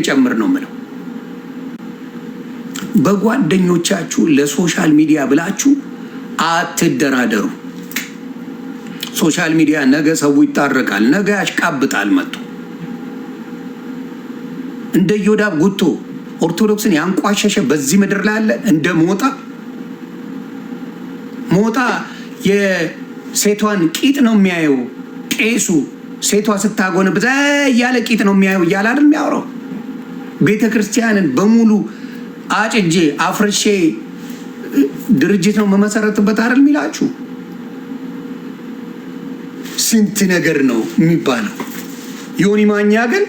ጨምር ነው የምለው። በጓደኞቻችሁ ለሶሻል ሚዲያ ብላችሁ አትደራደሩ። ሶሻል ሚዲያ ነገ ሰው ይጣረቃል፣ ነገ ያሽቃብጣል መጥቶ እንደ ዮዳብ ጉቶ ኦርቶዶክስን ያንቋሸሸ በዚህ ምድር ላይ አለ። እንደ ሞጣ የሴቷን ቂጥ ነው የሚያየው። ቄሱ ሴቷ ስታጎነብስ እያለ ቂጥ ነው የሚያየው እያለ አይደል የሚያወራው። ቤተ ክርስቲያንን በሙሉ አጭጄ አፍርሼ ድርጅት ነው መመሰረትበት አይደል የሚላችሁ። ስንት ነገር ነው የሚባለው። ዮኒ ማኛ ግን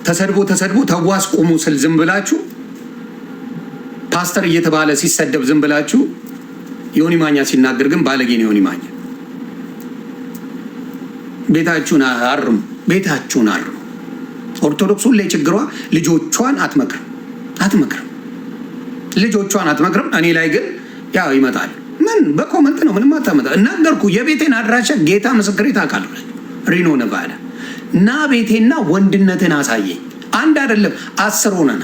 ተሰድቦ ተዋስ ቆሙ ስል ዝም ብላችሁ፣ ፓስተር እየተባለ ሲሰደብ ዝም ብላችሁ፣ ዮኒ ማኛ ሲናገር ግን ባለጌ ነው ዮኒ ማኛ። ቤታችሁን አርሙ። ኦርቶዶክስ ሁሌ ችግሯ ልጆቿን አትመክርም። እኔ ላይ ግን ያው ይመጣል። ምን በኮመንት ነው ምንም አታመጣ። እናገርኩ የቤቴን አድራሻ ጌታ ምስክሬ ታውቃለህ። ሪኖ ነቫዳ እና ቤቴና ወንድነትን አሳየኝ። አንድ አይደለም 10 ሆነና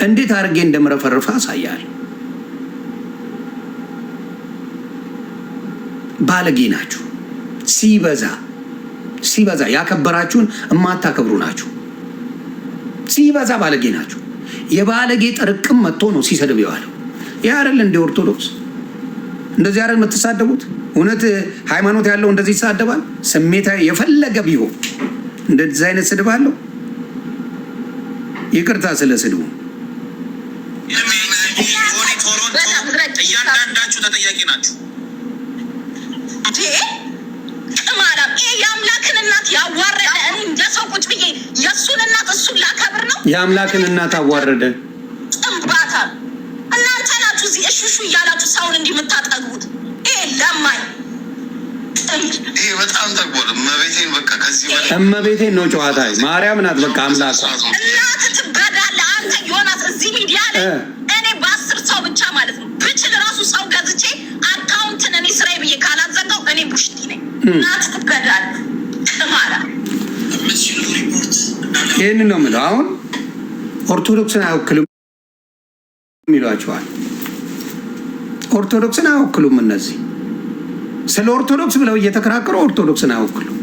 እንዴት አድርጌ እንደምረፈርፋ አሳያለሁ። ባለጌ ናችሁ። ሲበዛ ያከበራችሁን እማታከብሩ ናችሁ። ሲበዛ ባለጌ ናችሁ። የባለጌ ጥርቅም መጥቶ ነው ሲሰድብ የዋለው። ያ አይደል እንደ ኦርቶዶክስ እንደዚህ አይደል የምትሳደቡት? እውነት ሃይማኖት ያለው እንደዚህ ይሳደባል? ስሜታዊ የፈለገ ቢሆን እንደዚህ አይነት ስድብ አለው? ይቅርታ ስለ ስድቡ እያንዳንዳችሁ ተጠያቂ ናችሁ። የአምላክን እናት ያዋረደ እኔ እንደ ሰው ቁጭ ብዬ የእሱን እናት እሱን ላከብር ነው? የአምላክን እናት አዋረደ ጥንባታ። እናንተ ናችሁ እዚህ እሹሹ እያላችሁ ሰውን እንዲህ የምታጠግቡት። ይሄ ለማኝ ይሄ በጣም ጠግቧል። እመቤቴን በቃ ከዚህ በላይ እመቤቴን ነው ጨዋታ። ማርያም ናት በቃ አምላክ። እናት ትበዳለህ አንተ ዮናስ። እዚህ ሚዲያ ላይ እኔ በ10 ሰው ብቻ ማለት ነው ብችል ራሱ ሰው ገዝቼ አካውንትን እኔ ስራዬ ብዬ ካላዘጋው እኔ ቡሽቲ ነኝ። እናት ትበዳለህ ቅማላ። ይህንን ነው የምለው። አሁን ኦርቶዶክስን አይወክልም ይሏቸዋል። ኦርቶዶክስን አይወክሉም እነዚህ። ስለ ኦርቶዶክስ ብለው እየተከራከሩ ኦርቶዶክስን አይወክሉም።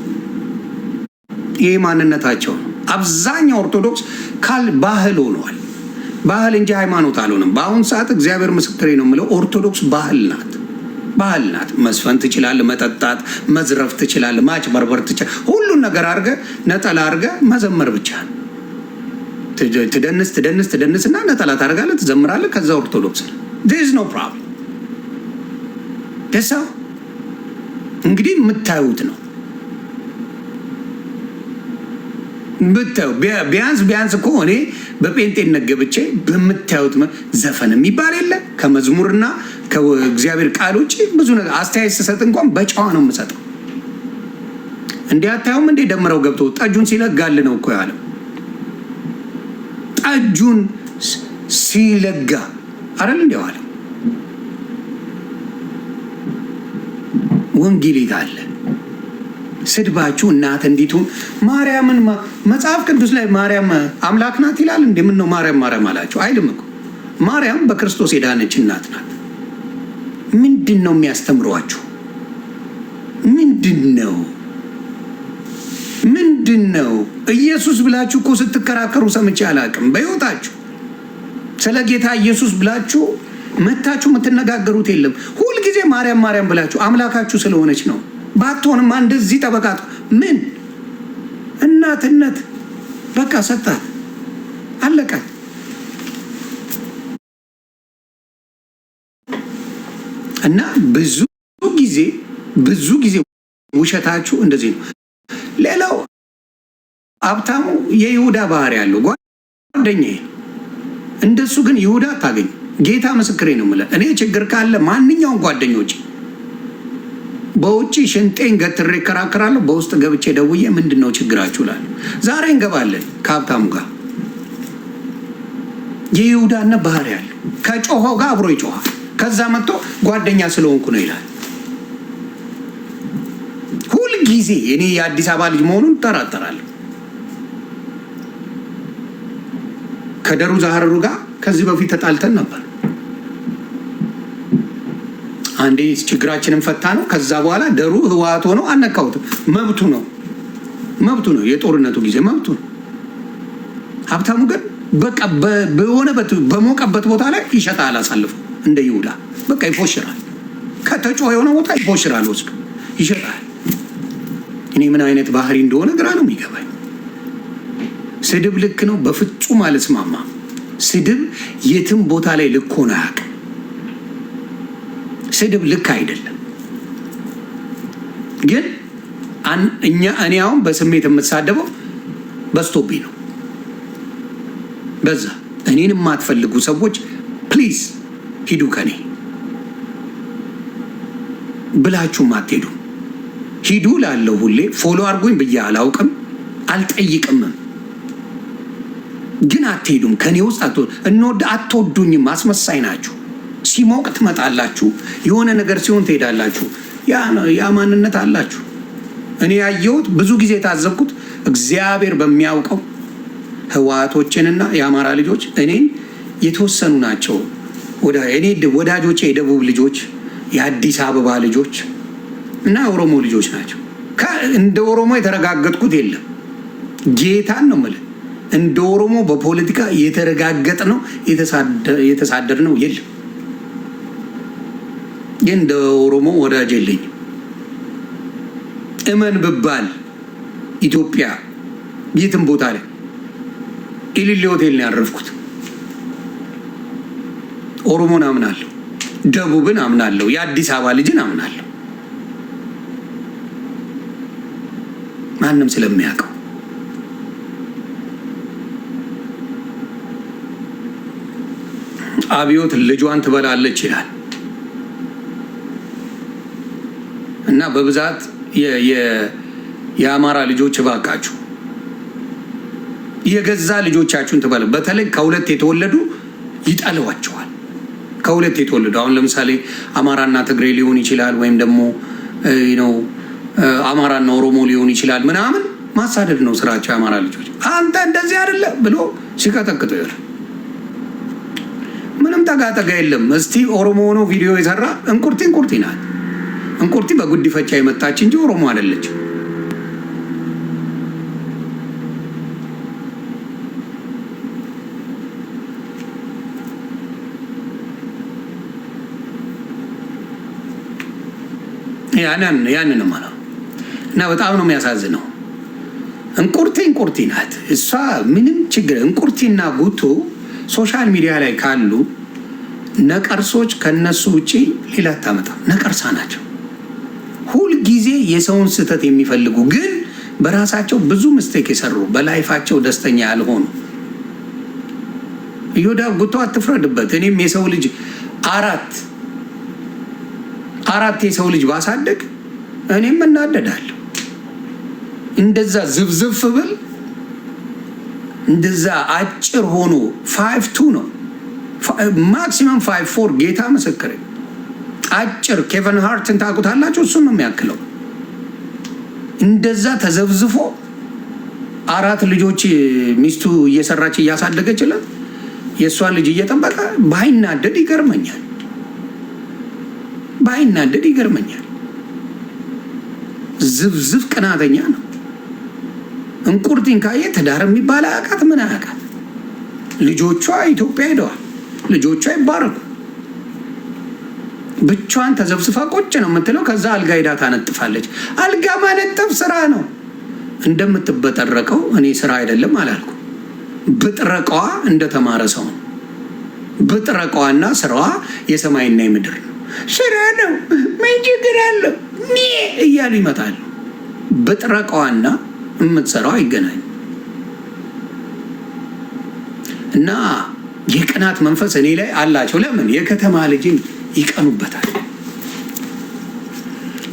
ይህ ማንነታቸው ነው። አብዛኛው ኦርቶዶክስ ባህል ሆኗል። ባህል እንጂ ሃይማኖት አልሆነም። በአሁን ሰዓት እግዚአብሔር ምስክሬ ነው የምለው ኦርቶዶክስ ባህል ናት። መስፈን ትችላለህ፣ መጠጣት፣ መዝረፍ ትችላለህ፣ ማጭበርበር ትችላለህ። ሁሉን ነገር አድርገህ ነጠላ አድርገህ መዘመር ብቻ ነው። ትደንስና ነጠላ ታደርጋለህ፣ ትዘምራለህ። ከዛ ኦርቶዶክስ there is no problem። ደሳ እንግዲህ የምታዩት ነው። ቢያንስ እኮ እኔ በጴንጤነት ገብቼ በምታዩት ዘፈን የሚባል የለ ከመዝሙርና ከእግዚአብሔር ቃል ውጭ ብዙ ነገር አስተያየት ስሰጥ እንኳን በጨዋ ነው የምሰጠው። እንዲህ አታዩም እንዴ? ደምረው ገብቶ ጠጁን ሲለጋል ነው እኮ ያለው። ጠጁን ሲለጋ አይደል እንዴ ዋለው። ወንጌል አለ። ስድባችሁ እናት እንዲቱ ማርያምን መጽሐፍ ቅዱስ ላይ ማርያም አምላክ ናት ይላል እንዴ? ምን ነው ማርያም አላችሁ? አይልም እኮ ማርያም በክርስቶስ የዳነች እናት ናት። ምንድን ነው የሚያስተምሯችሁ? ምንድን ነው ኢየሱስ ብላችሁ እኮ ስትከራከሩ ሰምቼ አላውቅም በሕይወታችሁ። ስለ ጌታ ኢየሱስ ብላችሁ መታችሁ የምትነጋገሩት የለም። ሁልጊዜ ማርያም ብላችሁ አምላካችሁ ስለሆነች ነው። ባትሆንማ እንደዚህ ጠበቃት ምን እናትነት በቃ ሰጣት አለቀ። እና ብዙ ጊዜ ውሸታችሁ እንደዚህ ነው። ሌላው ሀብታሙ የይሁዳ ባህሪ ያለው ጓደኛዬ፣ እንደሱ ግን ይሁዳ አታገኝ። ጌታ ምስክሬ ነው የምልህ። እኔ ችግር ካለ ማንኛውም ጓደኞች በውጭ ሽንጤን ገትሬ እከራከራለሁ። በውስጥ ገብቼ ደውዬ ምንድን ነው ችግራችሁ እላለሁ። ዛሬ እንገባለን ከሀብታሙ ጋር። የይሁዳና ባህሪ ያለው ከጮኸው ጋር አብሮ ይጮኻል። ከዛ መጥቶ ጓደኛ ስለሆንኩ ነው ይላል። ሁልጊዜ እኔ የአዲስ አበባ ልጅ መሆኑን እጠራጠራለሁ። ከደሩ ዛህሩ ጋር ከዚህ በፊት ተጣልተን ነበር። አንዴ ችግራችንን ፈታ ነው። ከዛ በኋላ ደሩ ህወሓት ሆኖ አነካውትም። መብቱ ነው፣ መብቱ ነው። የጦርነቱ ጊዜ መብቱ ነው። ሀብታሙ ግን በቃ በሆነ በሞቀበት ቦታ ላይ ይሸጣል። አሳልፎ እንደ ይሁዳ በቃ ይፎሽራል። ከተጮኸ የሆነ ቦታ ይፎሽራል፣ ወስዶ ይሸጣል። እኔ ምን አይነት ባህሪ እንደሆነ ግራ ነው የሚገባኝ። ስድብ ልክ ነው? በፍጹም አልስማማም። ስድብ የትም ቦታ ላይ ልክ ሆኖ አያውቅም። ስድብ ልክ አይደለም። ግን እኔ አሁን በስሜት የምትሳደበው በስቶብኝ ነው። በዛ እኔን የማትፈልጉ ሰዎች ፕሊዝ ሂዱ ከኔ ብላችሁም አትሄዱ። ሂዱ ላለው ሁሌ ፎሎ አድርጎኝ ብዬ አላውቅም፣ አልጠይቅምም። ግን አትሄዱም ከኔ ውስጥ አትወዱኝም። አስመሳይ ናችሁ። ሲሞቅ ትመጣላችሁ፣ የሆነ ነገር ሲሆን ትሄዳላችሁ። ያ ማንነት አላችሁ። እኔ ያየሁት ብዙ ጊዜ የታዘብኩት እግዚአብሔር በሚያውቀው ህወሓቶችንና የአማራ ልጆች እኔን የተወሰኑ ናቸው። እኔ ወዳጆቼ የደቡብ ልጆች፣ የአዲስ አበባ ልጆች እና የኦሮሞ ልጆች ናቸው። እንደ ኦሮሞ የተረጋገጥኩት የለም። ጌታን ነው የምልህ። እንደ ኦሮሞ በፖለቲካ የተረጋገጥ ነው የተሳደድ ነው የለም። ግን እንደ ኦሮሞ ወዳጅ የለኝም። እመን ብባል ኢትዮጵያ የትም ቦታ ላይ ኢሊሊ ሆቴል ነው ያረፍኩት። ኦሮሞን አምናለሁ፣ ደቡብን አምናለሁ፣ የአዲስ አበባ ልጅን አምናለሁ። ማንም ስለሚያውቀው አብዮት ልጇን ትበላለች ይላል እና በብዛት የአማራ ልጆች እባካችሁ የገዛ ልጆቻችሁን ትበሉ። በተለይ ከሁለት የተወለዱ ይጠለዋቸዋል። ከሁለት የተወለዱ አሁን ለምሳሌ አማራና ትግሬ ሊሆን ይችላል፣ ወይም ደግሞ አማራና ኦሮሞ ሊሆን ይችላል። ምናምን ማሳደድ ነው ስራቸው። የአማራ ልጆች አንተ እንደዚህ አይደለ ብሎ ሲቀጠቅጠው ይላል። ምንም ጠጋጠጋ የለም። እስቲ ኦሮሞ ሆኖ ቪዲዮ የሰራ እንቁርቲ ናት። እንቁርቲ በጉዲፈቻ የመጣች እንጂ ኦሮሞ አይደለች። ያንን ማለት እና በጣም ነው የሚያሳዝነው። እንቁርቲ ናት እሷ። ምንም ችግር እንቁርቲና ጉቶ ሶሻል ሚዲያ ላይ ካሉ ነቀርሶች ከነሱ ውጪ ሌላ አታመጣም። ነቀርሳ ናቸው። ሁልጊዜ የሰውን ስህተት የሚፈልጉ ግን በራሳቸው ብዙ ምስቴክ የሰሩ በላይፋቸው ደስተኛ ያልሆኑ። ዮዳብ ጉቶ አትፍረድበት። እኔም የሰው ልጅ አራት የሰው ልጅ ባሳደግ እኔም እናደዳለሁ። እንደዛ ዝብዝፍ ብል እንደዛ አጭር ሆኖ 5'2" ነው ማክሲመም 5'4" ጌታ ምስክር። አጭር ኬቨን ሃርትን ታውቁታላችሁ? እሱን ነው የሚያክለው። እንደዛ ተዘብዝፎ 4 ልጆች ሚስቱ እየሰራች እያሳደገችለት የእሷን ልጅ እየጠበቀ ባይናደድ ይገርመኛል። ዝብዝፍ ቅናተኛ ነው። እንቁርቲን ካየ ትዳር የሚባል አያውቃት፣ ምን አያውቃት። ልጆቿ ኢትዮጵያ ሄደዋል። ልጆቿ ይባረኩ። ብቻዋን ተዘብስፋ ቁጭ ነው የምትለው። ከዛ አልጋ ሄዳ ታነጥፋለች። አልጋ ማነጠፍ ስራ ነው። እንደምትበጠረቀው እኔ ስራ አይደለም አላልኩ። ብጥረቃዋ እንደተማረ ሰው ነው። ብጥረቃዋና ስራዋ የሰማይና የምድር ነው። ስራ ነው፣ ምን ችግር አለው እያሉ ይመጣሉ። ብጥረቃዋና የምትሰራው አይገናኝ እና የቅናት መንፈስ እኔ ላይ አላቸው። ለምን? የከተማ ልጅን ይቀኑበታል።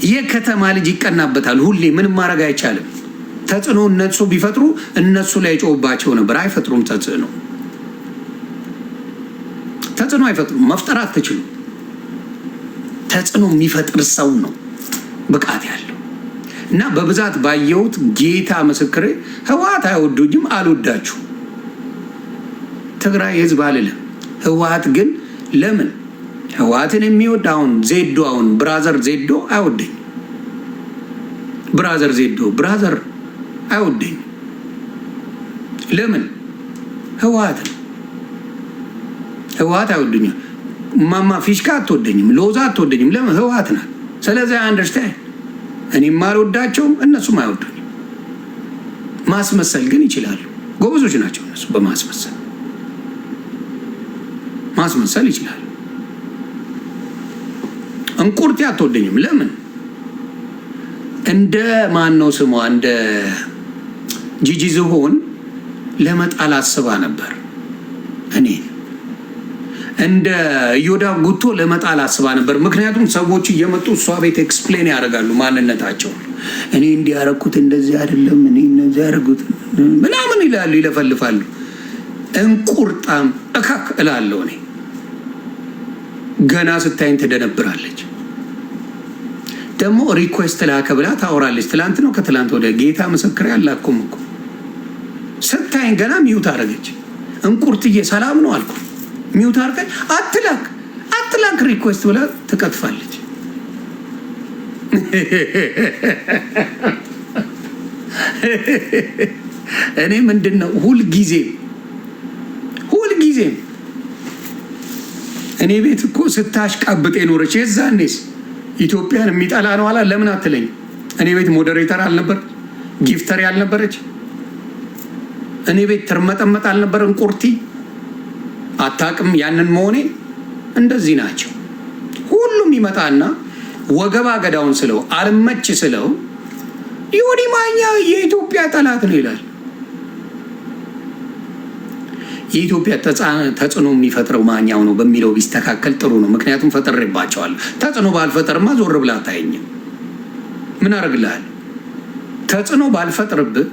የከተማ ልጅ ይቀናበታል። ሁሌ ምንም ማድረግ አይቻልም። ተጽዕኖ እነሱ ቢፈጥሩ እነሱ ላይ ጮህባቸው ነበር። አይፈጥሩም። ተጽዕኖ አይፈጥሩም። መፍጠር አትችሉም። ተጽዕኖ የሚፈጥር ሰው ነው ብቃት ያለው እና በብዛት ባየሁት ጌታ ምስክሬ፣ ህወሓት አይወዱኝም፣ አልወዳችሁ። ትግራይ ህዝብ አልልም። ህወሓት ግን ለምን ህወሓትን የሚወድ አሁን ዜዶ አሁን ብራዘር ዜዶ አይወደኝ። ብራዘር ዜዶ ብራዘር አይወደኝ። ለምን ህወሓት አይወደኝም። ማማ ፊሽካ አትወደኝም። ሎዛ አትወደኝም። ለምን ህወሓት ናት። ስለዚህ አንደርስታንድ እኔም አልወዳቸውም እነሱም አይወዱኝም። ማስመሰል ግን ይችላሉ። ጎበዞች ናቸው እነሱ ማስመሰል ይችላሉ። እንቁርቴ አትወደኝም። ለምን እንደ ማን ነው ስሟ እንደ ጂጂ ዝሆን ለመጣል አስባ ነበር። እኔ እንደ ዮዳ ጉቶ ለመጣል አስባ ነበር። ምክንያቱም ሰዎች እየመጡ እሷ ቤት ኤክስፕሌን ያደርጋሉ ማንነታቸው። እኔ እንዲያረኩት እንደዚህ አይደለም፣ እኔ እንደዚህ ያደርጉት ምናምን ይላሉ፣ ይለፈልፋሉ። እንቁርጣም እካክ እላለሁ እኔ። ገና ስታይን ትደነብራለች። ደግሞ ሪኩዌስት ላከ ብላ ታወራለች። ትላንት ነው ከትላንት ወደ ጌታ ምስክር ያላኩም እኮ ስታይን ገና ሚዩት አደረገች። እንቁርትዬ ሰላም ነው አልኩ። ሚዩት አድርገኝ አትላክ ሪኩዌስት ብላ ትቀጥፋለች። እኔ ምንድን ነው ሁልጊዜም እኔ ቤት እኮ ስታሽቃብጥ የኖረች የዛኔስ ኢትዮጵያን የሚጠላ ነው አላ ለምን አትለኝ? እኔ ቤት ሞዴሬተር አልነበር? ጊፍተር ያልነበረች? እኔ ቤት ትርመጠመጥ አልነበር? እንቁርቲ አታቅም ያንን መሆኔ። እንደዚህ ናቸው። ሁሉም ይመጣና ወገባ ገዳውን ስለው አልመች ስለው ዮኒ ማኛ የኢትዮጵያ ጠላት ነው ይላል። የኢትዮጵያ ተጽዕኖ የሚፈጥረው ማኛው ነው በሚለው ቢስተካከል ጥሩ ነው። ምክንያቱም ፈጥሬባቸዋለሁ። ተጽዕኖ ባልፈጥርማ ዞር ብላ አታየኝም። ምን አደርግልሃል? ተጽዕኖ ባልፈጥርብህ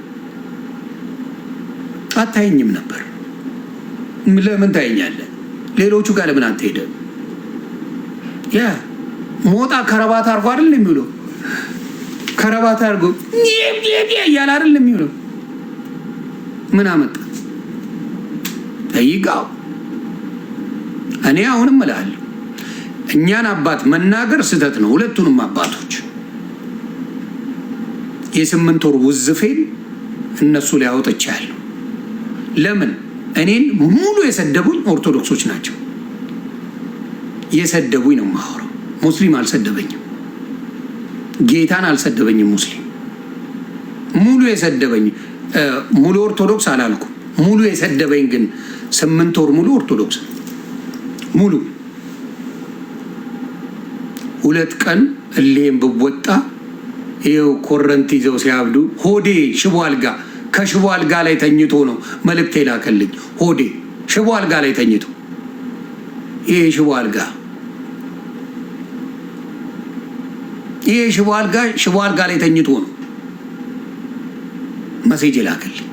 አታየኝም ነበር። ለምን ታየኛለህ? ሌሎቹ ጋር ለምን አትሄድም? ያ ሞጣ ከረባት አርጎ አይደል የሚውለው? ከረባት አርጎ እያለ አይደል የሚውለው? ምን አመጣ? ጠይቃው። እኔ አሁንም እላለሁ እኛን አባት መናገር ስህተት ነው። ሁለቱንም አባቶች የ8 ወር ውዝፌን እነሱ ላይ አውጥቻለሁ። ለምን እኔን ሙሉ የሰደቡኝ ኦርቶዶክሶች ናቸው። የሰደቡኝ ነው የማወራው። ሙስሊም አልሰደበኝም። ጌታን አልሰደበኝም። ሙስሊም ሙሉ የሰደበኝ ሙሉ ኦርቶዶክስ አላልኩም። ሙሉ የሰደበኝ ግን 8 ወር ሙሉ ኦርቶዶክስ ሙሉ 2 ቀን እሌም ብወጣ ይኸው ኮረንት ይዘው ሲያብዱ ሆዴ ሽቦ አልጋ ከሽቦ አልጋ ላይ ተኝቶ ነው መልእክት የላከልኝ። ሆዴ ሽቦ አልጋ ላይ ተኝቶ ይሄ ሽቦ አልጋ ላይ ተኝቶ ነው መሴጅ የላከልኝ።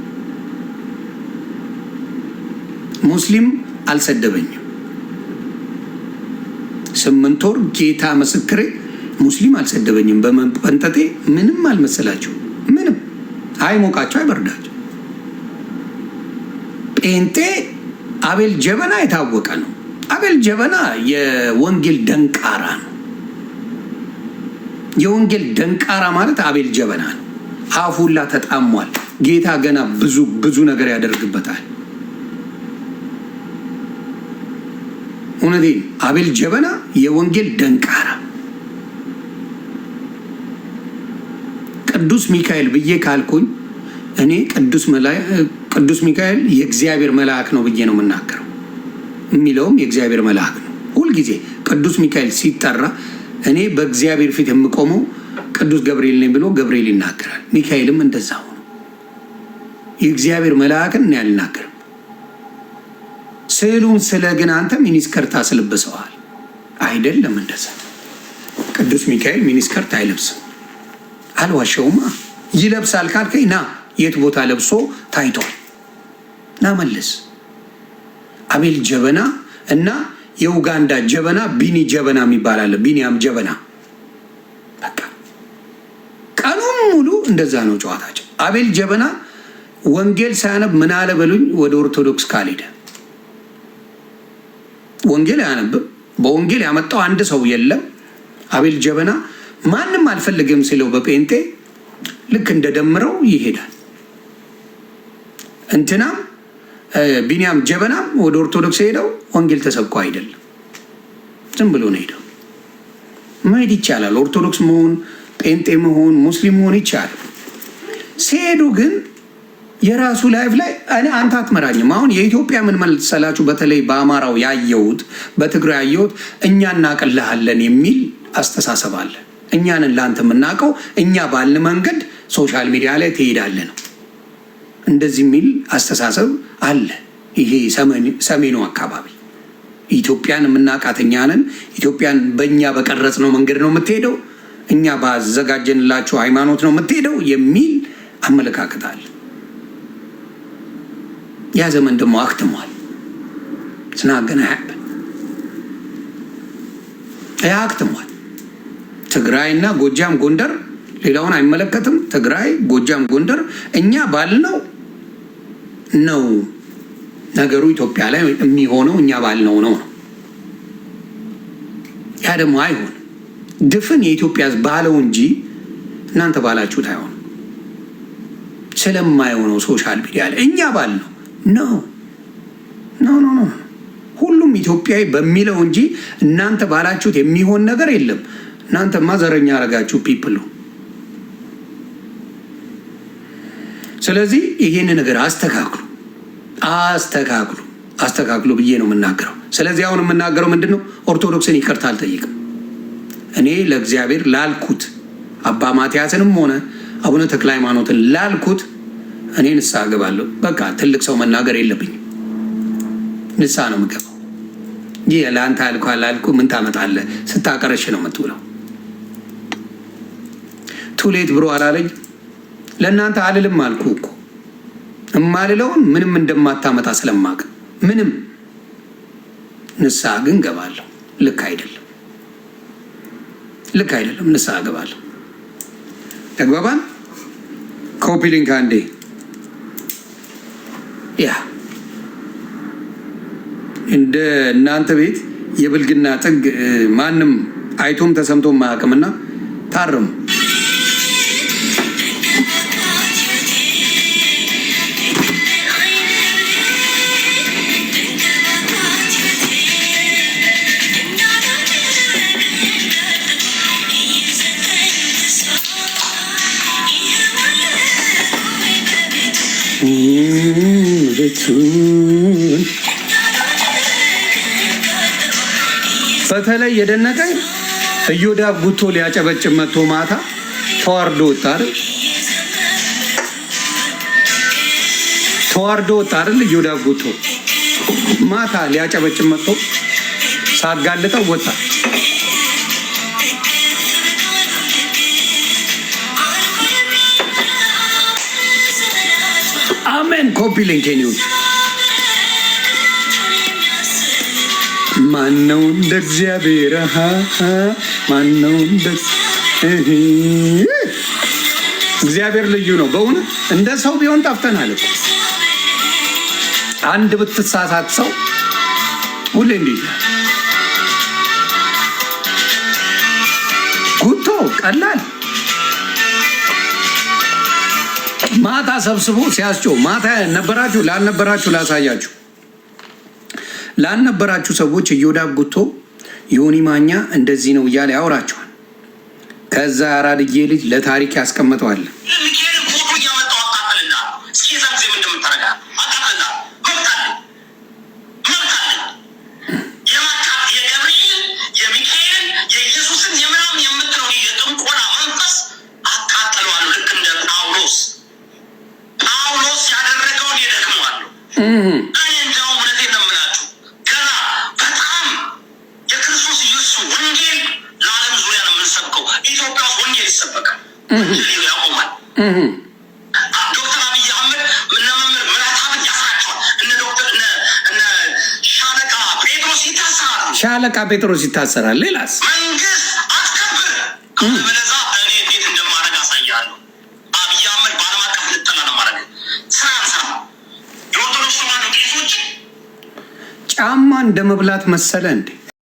ሙስሊም አልሰደበኝም። 8 ወር ጌታ ምስክሬ ሙስሊም አልሰደበኝም። በመንጠጤ ምንም አልመሰላቸው። ምንም አይሞቃቸው አይበርዳቸው። ጴንጤ አቤል ጀበና የታወቀ ነው። አቤል ጀበና የወንጌል ደንቃራ ነው። የወንጌል ደንቃራ ማለት አቤል ጀበና ነው። አፉላ ተጣሟል። ጌታ ገና ብዙ ነገር ያደርግበታል። እውነቴን አቤል ጀበና የወንጌል ደንቃራ። ቅዱስ ሚካኤል ብዬ ካልኩኝ እኔ ቅዱስ ሚካኤል የእግዚአብሔር መልአክ ነው ብዬ ነው የምናገረው። የሚለውም የእግዚአብሔር መልአክ ነው። ሁልጊዜ ቅዱስ ሚካኤል ሲጠራ እኔ በእግዚአብሔር ፊት የምቆመው ቅዱስ ገብርኤል ነኝ ብሎ ገብርኤል ይናገራል። ሚካኤልም እንደዛው ነው። የእግዚአብሔር መልአክን እኔ አልናገርም። ስዕሉን ስለ ግን አንተ ሚኒስከርት አስለብሰዋል አይደለም? እንደዛ ቅዱስ ሚካኤል ሚኒስከርት አይለብስም። አልዋሸውማ። ይለብሳል ካልከኝ ና የት ቦታ ለብሶ ታይቷል? ና መልስ። አቤል ጀበና እና የኡጋንዳ ጀበና ቢኒ ጀበና የሚባል አለ። ቢኒያም ጀበና በቃ ቀኑን ሙሉ እንደዛ ነው ጨዋታቸው። አቤል ጀበና ወንጌል ሳያነብ ምን አለ በሉኝ፣ ወደ ኦርቶዶክስ ካልሄደ ወንጌል አያነብም። በወንጌል ያመጣው አንድ ሰው የለም። አቤል ጀበና ማንም አልፈልግም ሲለው በጴንጤ ልክ እንደደምረው ይሄዳል። እንትናም ቢኒያም ጀበናም ወደ ኦርቶዶክስ ሄደው ወንጌል ተሰብኮ አይደለም፣ ዝም ብሎ ነው ሄደው። መሄድ ይቻላል። ኦርቶዶክስ መሆን፣ ጴንጤ መሆን፣ ሙስሊም መሆን ይቻላል። ሲሄዱ ግን የራሱ ላይፍ ላይ እኔ አንተ አትመራኝም። አሁን የኢትዮጵያ ምን መሰላችሁ? በተለይ በአማራው ያየሁት፣ በትግራይ ያየሁት እኛ እናቅልሃለን የሚል አስተሳሰብ አለ። እኛንን ለአንተ የምናውቀው እኛ ባልን መንገድ ሶሻል ሚዲያ ላይ ትሄዳለህ ነው። እንደዚህ የሚል አስተሳሰብ አለ። ይሄ ሰሜኑ አካባቢ ኢትዮጵያን የምናውቃት እኛ ነን። ኢትዮጵያን በእኛ በቀረጽነው መንገድ ነው የምትሄደው፣ እኛ ባዘጋጀንላቸው ሃይማኖት ነው የምትሄደው የሚል አመለካከት አለ። ያ ዘመን ደግሞ አክትሟል። ስናገና አክትሟል። ትግራይና ጎጃም ጎንደር ሌላውን አይመለከትም። ትግራይ፣ ጎጃም፣ ጎንደር እኛ ባልነው ነው ነገሩ። ኢትዮጵያ ላይ የሚሆነው እኛ ባልነው ነው። ያ ደግሞ አይሆን ድፍን የኢትዮጵያ ባለው እንጂ እናንተ ባላችሁት አይሆን። ስለማይሆነው ሶሻል ሚዲያ ላይ እኛ ባልነው ነው ነው ሁሉም ኢትዮጵያዊ በሚለው እንጂ እናንተ ባላችሁት የሚሆን ነገር የለም። እናንተማ ዘረኛ ያረጋችሁ ፒፕል ነው። ስለዚህ ይሄን ነገር አስተካክሉ ብዬ ነው የምናገረው። ስለዚህ አሁን የምናገረው ምንድን ነው? ኦርቶዶክስን ይቅርታ አልጠይቅም። እኔ ለእግዚአብሔር ላልኩት አባ ማትያስንም ሆነ አቡነ ተክለ ሃይማኖትን ላልኩት እኔ ንስሐ እገባለሁ። በቃ ትልቅ ሰው መናገር የለብኝም። ንስሐ ነው የምገባው። ይህ ለአንተ አላልኩ ምን ታመጣለህ? ስታቀረሽ ነው የምትውለው። ቱሌት ብሮ አላለኝ። ለእናንተ አልልም አልኩ እኮ። እማልለውን ምንም እንደማታመጣ ስለማቅ ምንም ንስሐ ግን ገባለሁ። ልክ አይደለም። ንስሐ ገባለሁ። ተግባባን? ኮፒ ሊንክ አንዴ ያ እንደ እናንተ ቤት የብልግና ጥግ ማንም አይቶም ተሰምቶም ማያውቅምና ታረሙ። በተለይ የደነቀኝ ኢዮዳብ ጉቶ ሊያጨበጭብ መጥቶ ማታ ተዋርዶ ወጣ አይደል? ኢዮዳብ ጉቶ ማታ ሊያጨበጭብ መጥቶ ሳጋልጠው ወጣ። አሜን። ኮፒ ሊንክ ኒውስ ማነው እንደ እግዚአብሔር? ማነው እንደ እግዚአብሔር? ልዩ ነው በእውነት። እንደ ሰው ቢሆን ጠፍተናል። አንድ ብትሳሳት ሰው ሁሌ እንዲህ ጉቶ ቀላል ማታ ሰብስቦ ሲያስጮ ማታ ነበራችሁ። ላልነበራችሁ ላሳያችሁ። ላልነበራችሁ ሰዎች ኢዮዳብ ጉቶ ዮኒ ማኛ እንደዚህ ነው እያለ ያወራቸዋል። ከዛ አራድዬ ልጅ ለታሪክ ያስቀምጠዋል። ዶክተር አብይ አህመድ መምህር ምራታብን ያስራቸዋል። እነ ዶክተር እነ ሻለቃ ጴጥሮስ ይታሰራል። ሌላስ መንግስት አትከብር ከበለዛ እኔ እንዴት እንደማደርግ አሳያለሁ። አብይ አህመድ በዓለም አቀፍ ልጠላ ነው ማድረግ ስራ የኦርቶዶክስ ተዋሕዶ ቄሶች ጫማ እንደ መብላት መሰለ እንዴ?